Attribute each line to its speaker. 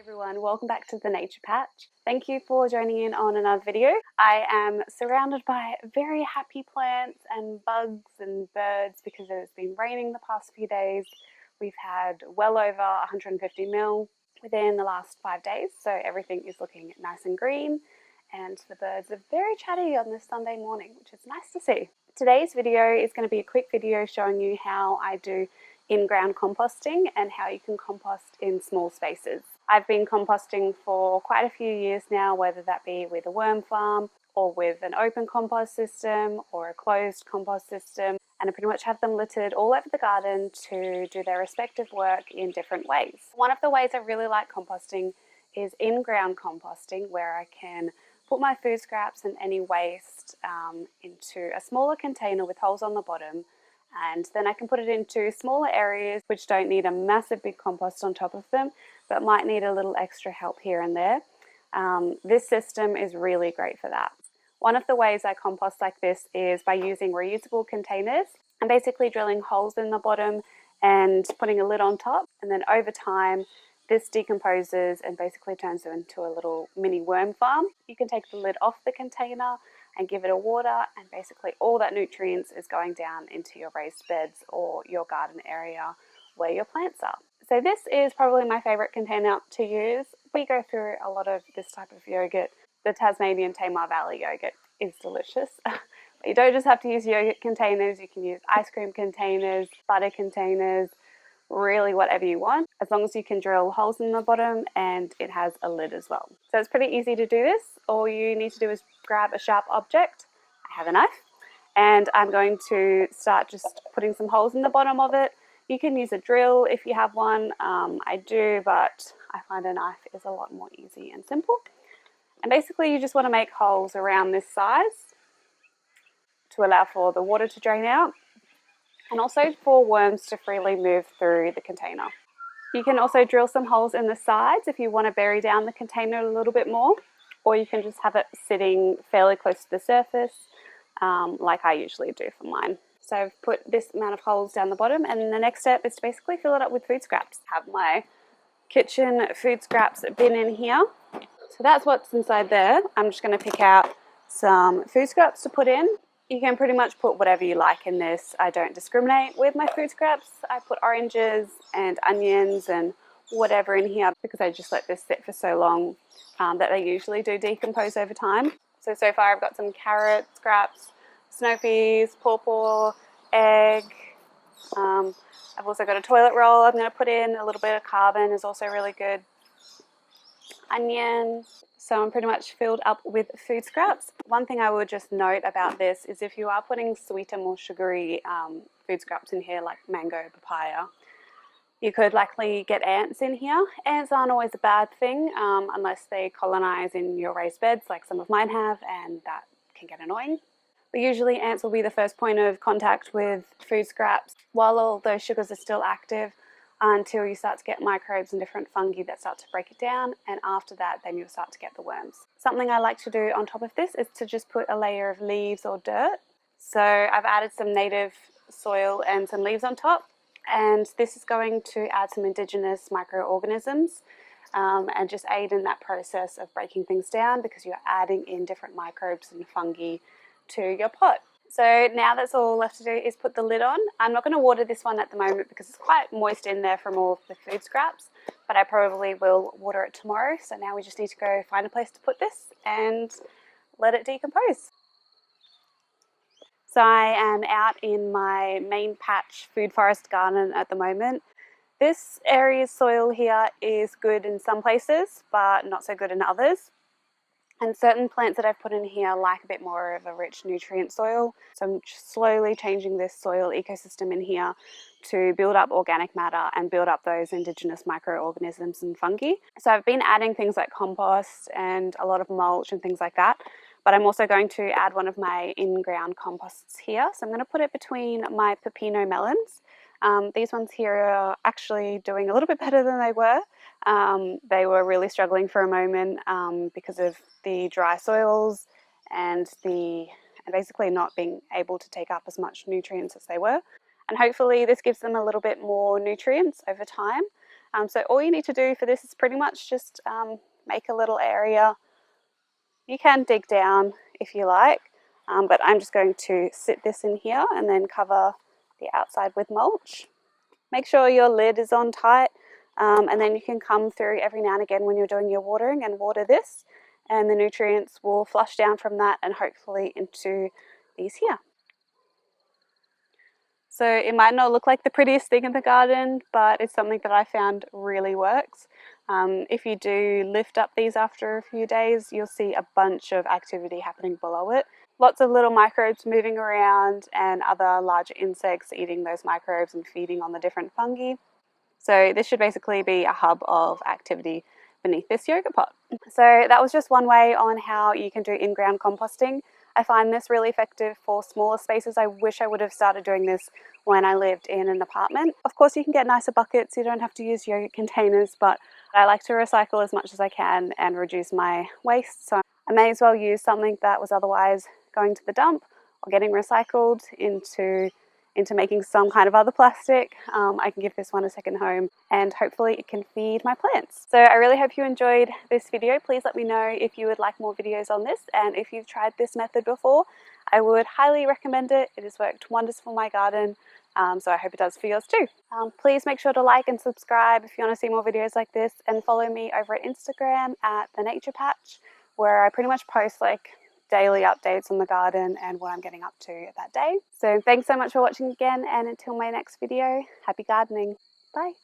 Speaker 1: Everyone, welcome back to the Nature Patch. Thank you for joining in on another video. I am surrounded by very happy plants and bugs and birds because it's been raining the past few days. We've had well over 150 mil within the last 5 days, so everything is looking nice and green and the birds are very chatty on this Sunday morning, which is nice to see. Today's video is going to be a quick video showing you how I do in-ground composting and how you can compost in small spaces. I've been composting for quite a few years now, whether that be with a worm farm or with an open compost system or a closed compost system, and I pretty much have them littered all over the garden to do their respective work in different ways. One of the ways I really like composting is in-ground composting, where I can put my food scraps and any waste into a smaller container with holes on the bottom, and then I can put it into smaller areas which don't need a massive big compost on top of them, but might need a little extra help here and there. This system is really great for that. One of the ways I compost like this is by using reusable containers and basically drilling holes in the bottom and putting a lid on top, and then over time this decomposes and basically turns it into a little mini worm farm. You can take the lid off the container and give it a water, and basically all that nutrients is going down into your raised beds or your garden area where your plants are. So this is probably my favourite container to use. We go through a lot of this type of yogurt. The Tasmanian Tamar Valley yogurt is delicious. But you don't just have to use yogurt containers, you can use ice cream containers, butter containers, really whatever you want, as long as you can drill holes in the bottom and it has a lid as well. So it's pretty easy to do this. All you need to do is grab a sharp object. I have a knife, and I'm going to start just putting some holes in the bottom of it. You can use a drill if you have one. I do, but I find a knife is a lot more easy and simple. And basically you just want to make holes around this size to allow for the water to drain out, and also for worms to freely move through the container. You can also drill some holes in the sides if you want to bury down the container a little bit more, or you can just have it sitting fairly close to the surface, like I usually do for mine. So I've put this amount of holes down the bottom, and the next step is to basically fill it up with food scraps. I have my kitchen food scraps bin in here. So that's what's inside there. I'm just going to pick out some food scraps to put in. You can pretty much put whatever you like in this. I don't discriminate with my food scraps. I put oranges and onions and whatever in here because I just let this sit for so long that they usually do decompose over time. So far I've got some carrot scraps, snow peas, pawpaw, egg. I've also got a toilet roll I'm going to put in. A little bit of carbon is also really good. Onion. So I'm pretty much filled up with food scraps. One thing I would just note about this is if you are putting sweeter, more sugary food scraps in here, like mango, papaya, you could likely get ants in here. Ants aren't always a bad thing unless they colonize in your raised beds like some of mine have, and that can get annoying. But usually ants will be the first point of contact with food scraps while all those sugars are still active, until you start to get microbes and different fungi that start to break it down, and after that then you'll start to get the worms. Something I like to do on top of this is to just put a layer of leaves or dirt. So I've added some native soil and some leaves on top, and this is going to add some indigenous microorganisms and just aid in that process of breaking things down, because you're adding in different microbes and fungi to your pot. So now that's all left to do is put the lid on. I'm not going to water this one at the moment because it's quite moist in there from all of the food scraps, but I probably will water it tomorrow. So now we just need to go find a place to put this and let it decompose. So I am out in my main patch food forest garden at the moment. This area's soil here is good in some places, but not so good in others. And certain plants that I've put in here like a bit more of a rich nutrient soil. So I'm slowly changing this soil ecosystem in here to build up organic matter and build up those indigenous microorganisms and fungi. So I've been adding things like compost and a lot of mulch and things like that. But I'm also going to add one of my in-ground composts here. So I'm going to put it between my pepino melons. These ones here are actually doing a little bit better than they were. They were really struggling for a moment because of the dry soils and basically not being able to take up as much nutrients as they were. And hopefully this gives them a little bit more nutrients over time. So all you need to do for this is pretty much just make a little area. You can dig down if you like, but I'm just going to sit this in here and then cover the outside with mulch. Make sure your lid is on tight, and then you can come through every now and again when you're doing your watering and water this, and the nutrients will flush down from that and hopefully into these here. So it might not look like the prettiest thing in the garden, but it's something that I found really works. If you do lift up these after a few days, you'll see a bunch of activity happening below it. Lots of little microbes moving around and other larger insects eating those microbes and feeding on the different fungi. So this should basically be a hub of activity beneath this yogurt pot. So that was just one way on how you can do in-ground composting. I find this really effective for smaller spaces. I wish I would have started doing this when I lived in an apartment. Of course, you can get nicer buckets. You don't have to use yogurt containers, but I like to recycle as much as I can and reduce my waste. So I may as well use something that was otherwise going to the dump or getting recycled into making some kind of other plastic. I can give this one a second home and hopefully it can feed my plants. So I really hope you enjoyed this video. Please let me know if you would like more videos on this, and if you've tried this method before, I would highly recommend it. It has worked wonders for my garden, so I hope it does for yours too. Please make sure to like and subscribe if you want to see more videos like this, and follow me over at Instagram at The Nature Patch, where I pretty much post like daily updates on the garden and what I'm getting up to that day. So thanks so much for watching again, and until my next video, happy gardening. Bye.